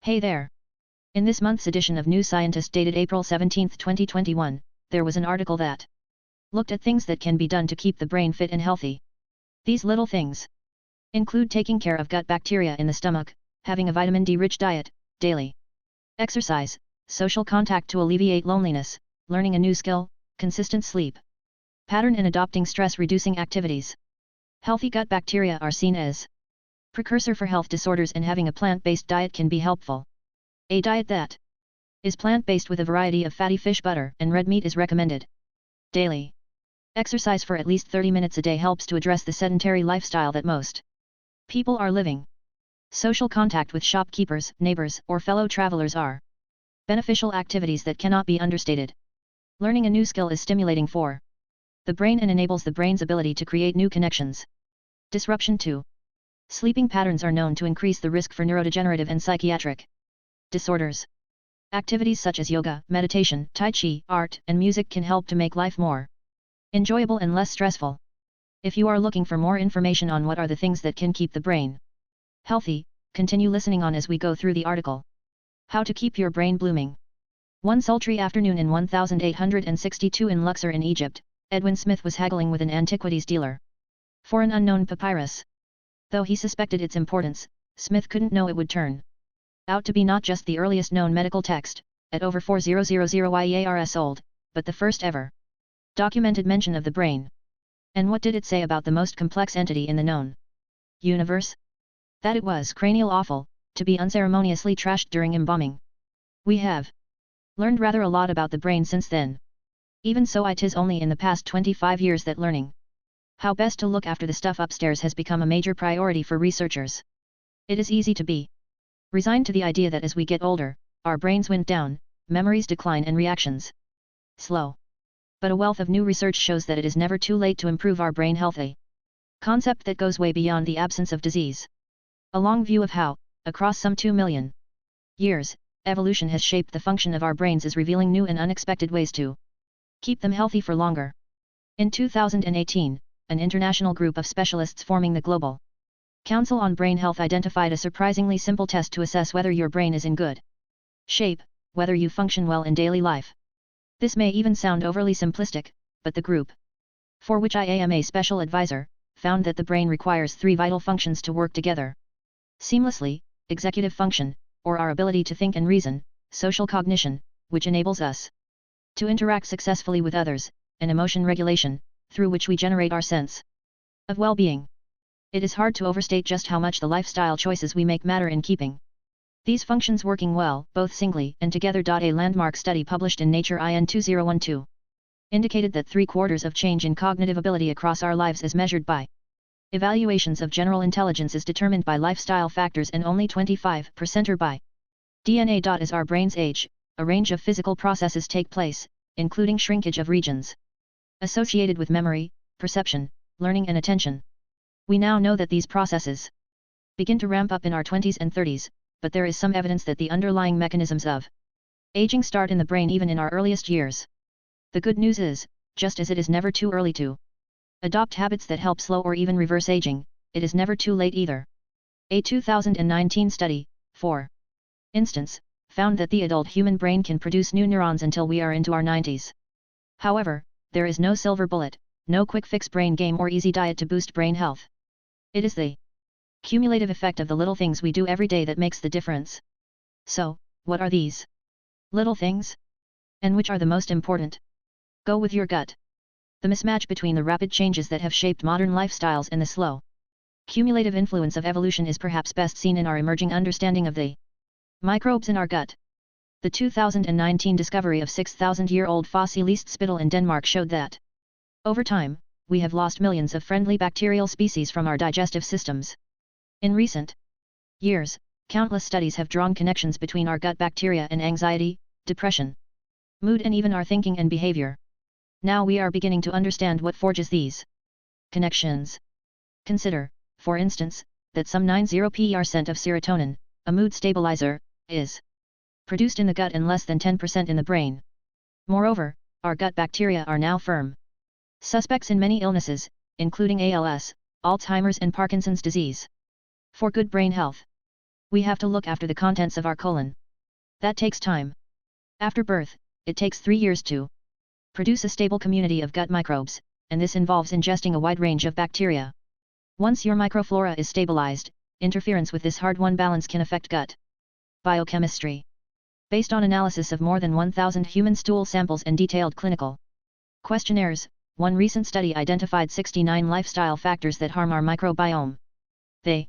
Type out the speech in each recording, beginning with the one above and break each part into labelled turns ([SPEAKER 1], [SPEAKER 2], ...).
[SPEAKER 1] Hey there! In this month's edition of New Scientist dated April 17, 2021, there was an article that looked at things that can be done to keep the brain fit and healthy. These little things include taking care of gut bacteria in the stomach, having a vitamin D-rich diet, daily exercise, social contact to alleviate loneliness, learning a new skill, consistent sleep pattern and adopting stress-reducing activities. Healthy gut bacteria are seen as precursor for health disorders, and having a plant-based diet can be helpful. A diet that is plant-based with a variety of fatty fish, butter, and red meat is recommended. Daily exercise for at least 30 minutes a day helps to address the sedentary lifestyle that most people are living. Social contact with shopkeepers, neighbors, or fellow travelers are beneficial activities that cannot be understated. Learning a new skill is stimulating for the brain and enables the brain's ability to create new connections. Disruption to sleeping patterns are known to increase the risk for neurodegenerative and psychiatric disorders. Activities such as yoga, meditation, tai chi, art, and music can help to make life more enjoyable and less stressful. If you are looking for more information on what are the things that can keep the brain healthy, continue listening on as we go through the article. How to keep your brain blooming. One sultry afternoon in 1862 in Luxor in Egypt, Edwin Smith was haggling with an antiquities dealer for an unknown papyrus. Though he suspected its importance, Smith couldn't know it would turn out to be not just the earliest known medical text, at over 4000 years old, but the first ever documented mention of the brain. And what did it say about the most complex entity in the known universe? That it was cranial offal, to be unceremoniously trashed during embalming. We have learned rather a lot about the brain since then. Even so, it is only in the past 25 years that learning how best to look after the stuff upstairs has become a major priority for researchers. It is easy to be resigned to the idea that as we get older, our brains wind down, memories decline and reactions slow. But a wealth of new research shows that it is never too late to improve our brain health, a concept that goes way beyond the absence of disease. A long view of how, across some 2 million years, evolution has shaped the function of our brains is revealing new and unexpected ways to keep them healthy for longer. In 2018, an international group of specialists forming the Global Council on Brain Health identified a surprisingly simple test to assess whether your brain is in good shape, whether you function well in daily life. This may even sound overly simplistic, but the group, for which I am a special advisor, found that the brain requires 3 vital functions to work together seamlessly: executive function, or our ability to think and reason; social cognition, which enables us to interact successfully with others; and emotion regulation, through which we generate our sense of well-being. It is hard to overstate just how much the lifestyle choices we make matter in keeping these functions working well, both singly and together. A landmark study published in Nature in 2012 indicated that 3/4 of change in cognitive ability across our lives as measured by evaluations of general intelligence is determined by lifestyle factors, and only 25% are by DNA. As our brains age, a range of physical processes take place, including shrinkage of regions associated with memory, perception, learning and attention. We now know that these processes begin to ramp up in our 20s and 30s, but there is some evidence that the underlying mechanisms of aging start in the brain even in our earliest years. The good news is, just as it is never too early to adopt habits that help slow or even reverse aging, it is never too late either. A 2019 study, for instance, found that the adult human brain can produce new neurons until we are into our 90s. However, there is no silver bullet, no quick fix brain game or easy diet to boost brain health. It is the cumulative effect of the little things we do every day that makes the difference. So, what are these little things? And which are the most important? Go with your gut. The mismatch between the rapid changes that have shaped modern lifestyles and the slow, cumulative influence of evolution is perhaps best seen in our emerging understanding of the microbes in our gut. The 2019 discovery of 6,000-year-old fossilized spittle in Denmark showed that over time, we have lost millions of friendly bacterial species from our digestive systems. In recent years, countless studies have drawn connections between our gut bacteria and anxiety, depression, mood and even our thinking and behavior. Now we are beginning to understand what forges these connections. Consider, for instance, that some 90% of serotonin, a mood stabilizer, is produced in the gut and less than 10% in the brain. Moreover, our gut bacteria are now firm suspects in many illnesses, including ALS, Alzheimer's and Parkinson's disease. For good brain health, We have to look after the contents of our colon. That takes time. After birth, it takes 3 years to produce a stable community of gut microbes, and this involves ingesting a wide range of bacteria. Once your microflora is stabilized, interference with this hard-won balance can affect gut biochemistry. Based on analysis of more than 1,000 human stool samples and detailed clinical questionnaires, one recent study identified 69 lifestyle factors that harm our microbiome. They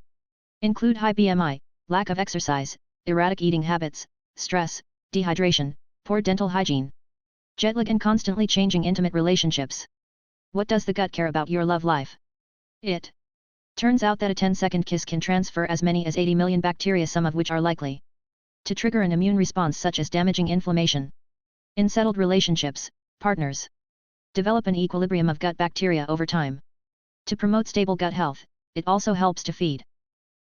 [SPEAKER 1] include high BMI, lack of exercise, erratic eating habits, stress, dehydration, poor dental hygiene, jet lag and constantly changing intimate relationships. What does the gut care about your love life? It turns out that a 10-second kiss can transfer as many as 80 million bacteria, some of which are likely to trigger an immune response such as damaging inflammation. In settled relationships, partners develop an equilibrium of gut bacteria over time. To promote stable gut health, it also helps to feed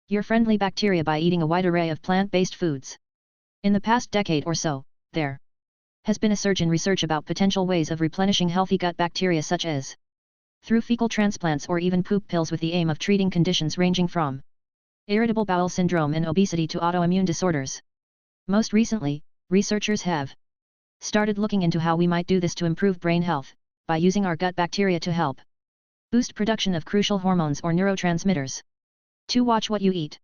[SPEAKER 1] your friendly bacteria by eating a wide array of plant-based foods. In the past decade or so, there has been a surge in research about potential ways of replenishing healthy gut bacteria, such as through fecal transplants or even poop pills, with the aim of treating conditions ranging from irritable bowel syndrome and obesity to autoimmune disorders. Most recently, researchers have started looking into how we might do this to improve brain health, by using our gut bacteria to help boost production of crucial hormones or neurotransmitters. To watch what you eat.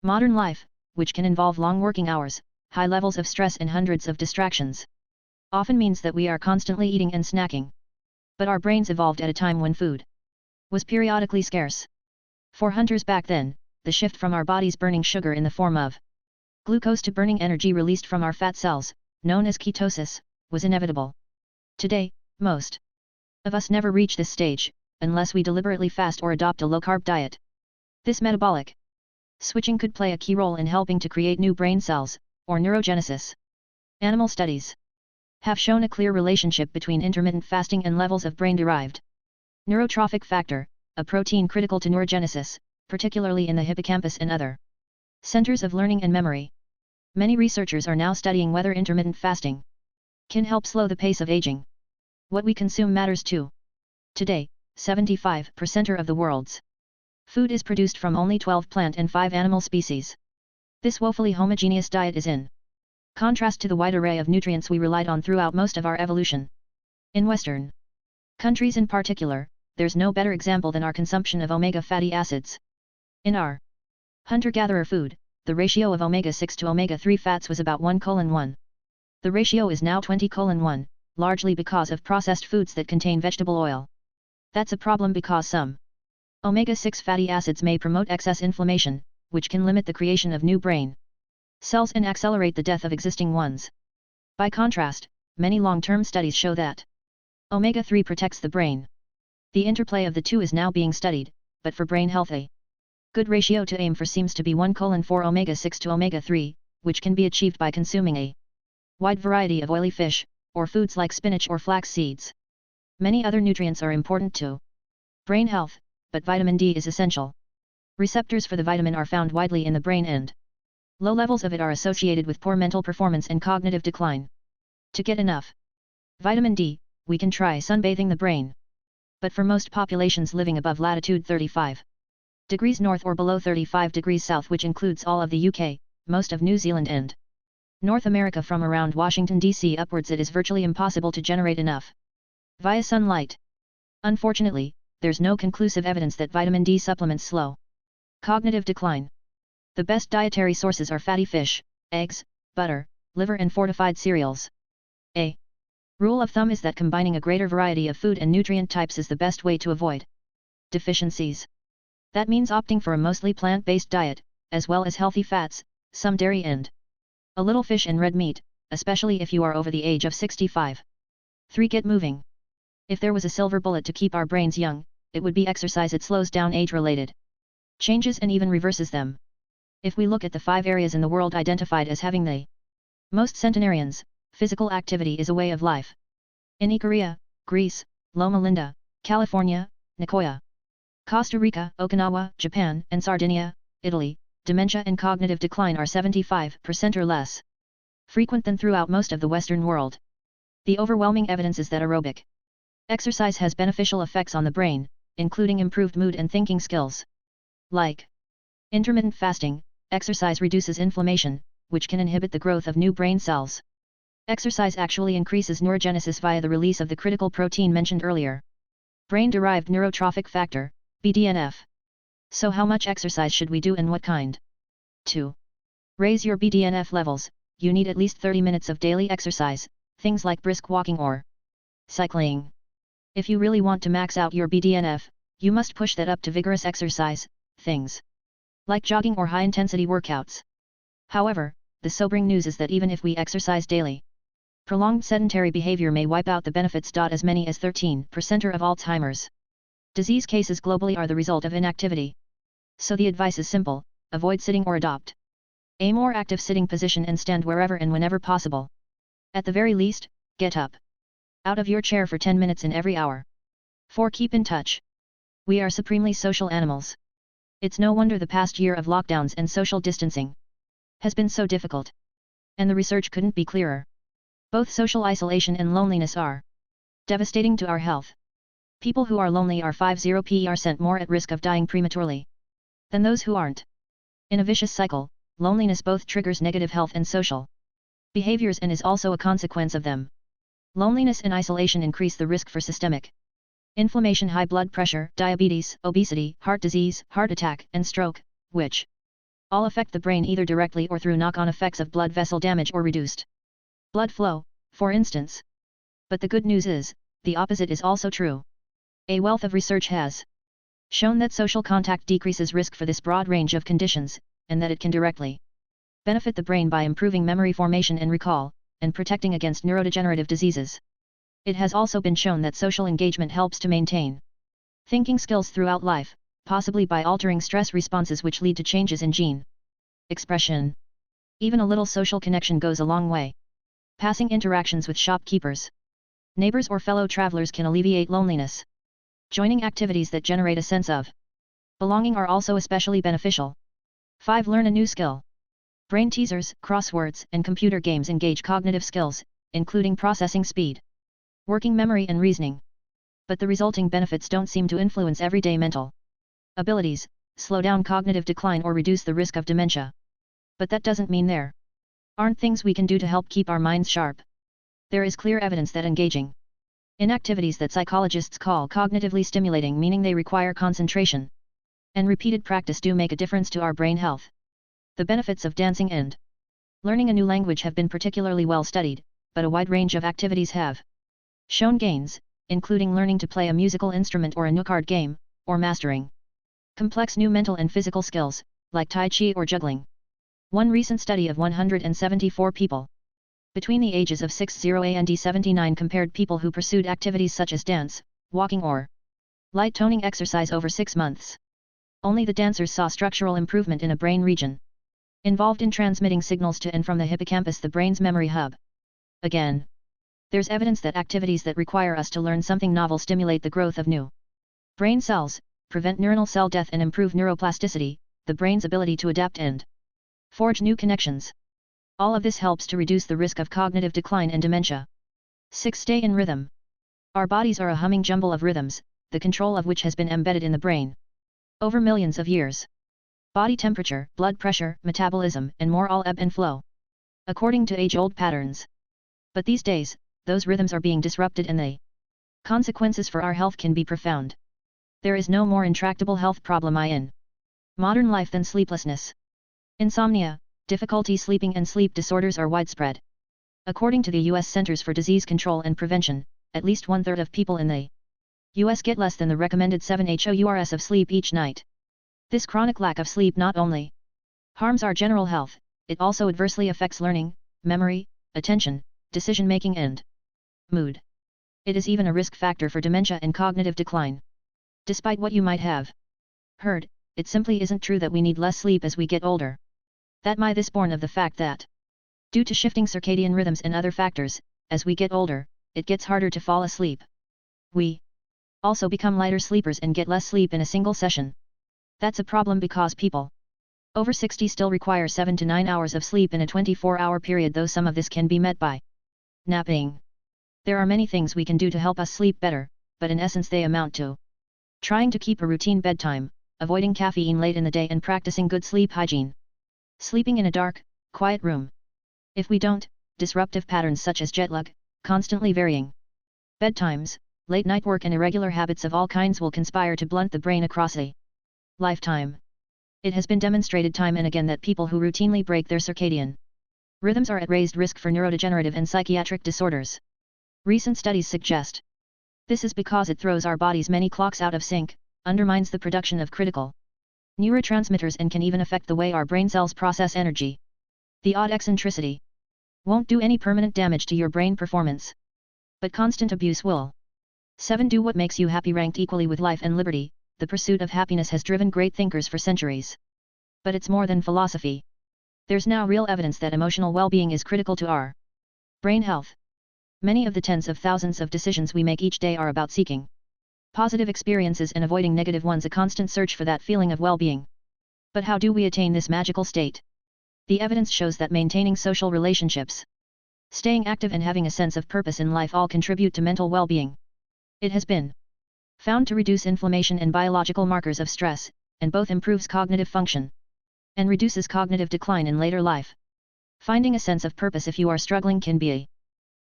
[SPEAKER 1] Modern life, which can involve long working hours, high levels of stress and hundreds of distractions, often means that we are constantly eating and snacking. But our brains evolved at a time when food was periodically scarce. For hunters back then, the shift from our bodies burning sugar in the form of glucose to burning energy released from our fat cells, known as ketosis, was inevitable. Today, most of us never reach this stage, unless we deliberately fast or adopt a low-carb diet. This metabolic switching could play a key role in helping to create new brain cells, or neurogenesis. Animal studies have shown a clear relationship between intermittent fasting and levels of brain-derived neurotrophic factor, a protein critical to neurogenesis, particularly in the hippocampus and other centers of learning and memory. Many researchers are now studying whether intermittent fasting can help slow the pace of aging. What we consume matters too. Today, 75% of the world's food is produced from only 12 plant and 5 animal species. This woefully homogeneous diet is in contrast to the wide array of nutrients we relied on throughout most of our evolution. In Western countries in particular, there's no better example than our consumption of omega fatty acids. In our hunter-gatherer food, the ratio of omega-6 to omega-3 fats was about 1:1. The ratio is now 20:1, largely because of processed foods that contain vegetable oil. That's a problem because some omega-6 fatty acids may promote excess inflammation, which can limit the creation of new brain cells and accelerate the death of existing ones. By contrast, many long-term studies show that omega-3 protects the brain. The interplay of the two is now being studied, but for brain health a good ratio to aim for seems to be 1:4 omega-6 to omega-3, which can be achieved by consuming a wide variety of oily fish, or foods like spinach or flax seeds. Many other nutrients are important to brain health, but vitamin D is essential. Receptors for the vitamin are found widely in the brain, and low levels of it are associated with poor mental performance and cognitive decline. To get enough vitamin D, we can try sunbathing the brain. But for most populations living above latitude 35 degrees north or below 35 degrees south, which includes all of the UK, most of New Zealand and North America from around Washington, D.C. upwards, it is virtually impossible to generate enough via sunlight. Unfortunately, there's no conclusive evidence that vitamin D supplements slow cognitive decline. The best dietary sources are fatty fish, eggs, butter, liver and fortified cereals. A rule of thumb is that combining a greater variety of food and nutrient types is the best way to avoid deficiencies. That means opting for a mostly plant-based diet, as well as healthy fats, some dairy and a little fish and red meat, especially if you are over the age of 65. 3. Get moving. If there was a silver bullet to keep our brains young, it would be exercise. It slows down age-related changes and even reverses them. If we look at the 5 areas in the world identified as having the most centenarians, physical activity is a way of life. In Ikaria, Greece, Loma Linda, California, Nicoya, Costa Rica, Okinawa, Japan, and Sardinia, Italy, dementia and cognitive decline are 75% or less frequent than throughout most of the Western world. The overwhelming evidence is that aerobic exercise has beneficial effects on the brain, including improved mood and thinking skills. Like intermittent fasting, exercise reduces inflammation, which can inhibit the growth of new brain cells. Exercise actually increases neurogenesis via the release of the critical protein mentioned earlier. Brain-derived neurotrophic factor, BDNF. So how much exercise should we do and what kind? 2. Raise your BDNF levels. You need at least 30 minutes of daily exercise, things like brisk walking or cycling. If you really want to max out your BDNF, you must push that up to vigorous exercise, things like jogging or high-intensity workouts. However, the sobering news is that even if we exercise daily, prolonged sedentary behavior may wipe out the benefits. As many as 13% of Alzheimer's disease cases globally are the result of inactivity. So the advice is simple: avoid sitting or adopt a more active sitting position and stand wherever and whenever possible. At the very least, get up out of your chair for 10 minutes in every hour. 4. Keep in touch. We are supremely social animals. It's no wonder the past year of lockdowns and social distancing has been so difficult. And the research couldn't be clearer. Both social isolation and loneliness are devastating to our health. People who are lonely are 50% more at risk of dying prematurely than those who aren't. In a vicious cycle, loneliness both triggers negative health and social behaviors and is also a consequence of them. Loneliness and isolation increase the risk for systemic inflammation, high blood pressure, diabetes, obesity, heart disease, heart attack, and stroke, which all affect the brain either directly or through knock-on effects of blood vessel damage or reduced blood flow, for instance. But the good news is, the opposite is also true. A wealth of research has shown that social contact decreases risk for this broad range of conditions, and that it can directly benefit the brain by improving memory formation and recall, and protecting against neurodegenerative diseases. It has also been shown that social engagement helps to maintain thinking skills throughout life, possibly by altering stress responses which lead to changes in gene expression. Even a little social connection goes a long way. Passing interactions with shopkeepers, neighbors or fellow travelers can alleviate loneliness. Joining activities that generate a sense of belonging are also especially beneficial. 5. Learn a new skill. Brain teasers, crosswords, and computer games engage cognitive skills, including processing speed, working memory and reasoning. But the resulting benefits don't seem to influence everyday mental abilities, slow down cognitive decline or reduce the risk of dementia. But that doesn't mean there aren't things we can do to help keep our minds sharp. There is clear evidence that engaging in activities that psychologists call cognitively stimulating, meaning they require concentration and repeated practice, do make a difference to our brain health. The benefits of dancing and learning a new language have been particularly well studied, but a wide range of activities have shown gains, including learning to play a musical instrument or a new card game, or mastering complex new mental and physical skills, like Tai Chi or juggling. One recent study of 174 people between the ages of 60 and 79 compared people who pursued activities such as dance, walking or light toning exercise over 6 months. Only the dancers saw structural improvement in a brain region involved in transmitting signals to and from the hippocampus, the brain's memory hub. Again, there's evidence that activities that require us to learn something novel stimulate the growth of new brain cells, prevent neuronal cell death and improve neuroplasticity, the brain's ability to adapt and forge new connections. All of this helps to reduce the risk of cognitive decline and dementia. 6. Stay in rhythm. Our bodies are a humming jumble of rhythms, the control of which has been embedded in the brain over millions of years. Body temperature, blood pressure, metabolism, and more all ebb and flow according to age-old patterns. But these days, those rhythms are being disrupted and the consequences for our health can be profound. There is no more intractable health problem in modern life than sleeplessness. Insomnia, difficulty sleeping and sleep disorders are widespread. According to the U.S. Centers for Disease Control and Prevention, at least 1/3 of people in the U.S. get less than the recommended 7 hours of sleep each night. This chronic lack of sleep not only harms our general health, it also adversely affects learning, memory, attention, decision-making and mood. It is even a risk factor for dementia and cognitive decline. Despite what you might have heard, it simply isn't true that we need less sleep as we get older. That myth is born of the fact that, due to shifting circadian rhythms and other factors, as we get older, it gets harder to fall asleep. We also become lighter sleepers and get less sleep in a single session. That's a problem because people over 60 still require 7 to 9 hours of sleep in a 24-hour period, though some of this can be met by napping. There are many things we can do to help us sleep better, but in essence they amount to trying to keep a routine bedtime, avoiding caffeine late in the day and practicing good sleep hygiene. Sleeping in a dark, quiet room. If we don't, disruptive patterns such as jet lag, constantly varying bedtimes, late night work and irregular habits of all kinds will conspire to blunt the brain across a lifetime. It has been demonstrated time and again that people who routinely break their circadian rhythms are at raised risk for neurodegenerative and psychiatric disorders. Recent studies suggest this is because it throws our body's many clocks out of sync, undermines the production of critical neurotransmitters and can even affect the way our brain cells process energy. The odd eccentricity won't do any permanent damage to your brain performance, but constant abuse will. 7. Do what makes you happy. Ranked equally with life and liberty, the pursuit of happiness has driven great thinkers for centuries. But it's more than philosophy. There's now real evidence that emotional well-being is critical to our brain health. Many of the tens of thousands of decisions we make each day are about seeking positive experiences and avoiding negative ones, a constant search for that feeling of well-being. But how do we attain this magical state? The evidence shows that maintaining social relationships, staying active and having a sense of purpose in life all contribute to mental well-being. It has been found to reduce inflammation and biological markers of stress, and both improves cognitive function and reduces cognitive decline in later life. Finding a sense of purpose if you are struggling can be a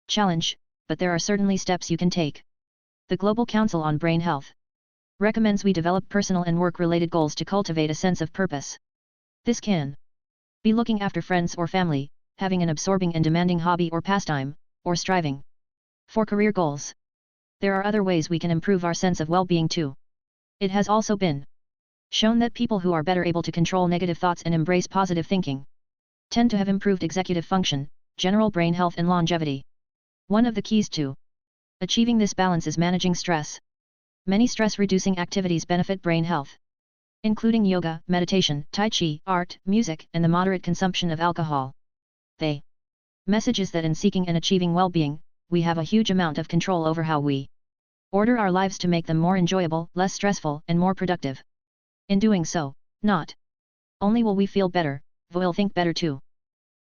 [SPEAKER 1] challenge, but there are certainly steps you can take. The Global Council on Brain Health recommends we develop personal and work-related goals to cultivate a sense of purpose. This can be looking after friends or family, having an absorbing and demanding hobby or pastime, or striving for career goals. There are other ways we can improve our sense of well-being too. It has also been shown that people who are better able to control negative thoughts and embrace positive thinking tend to have improved executive function, general brain health and longevity. One of the keys to achieving this balance is managing stress. Many stress-reducing activities benefit brain health, including yoga, meditation, tai chi, art, music, and the moderate consumption of alcohol. The message is that in seeking and achieving well-being, we have a huge amount of control over how we order our lives to make them more enjoyable, less stressful, and more productive. In doing so, not only will we feel better, we'll think better too.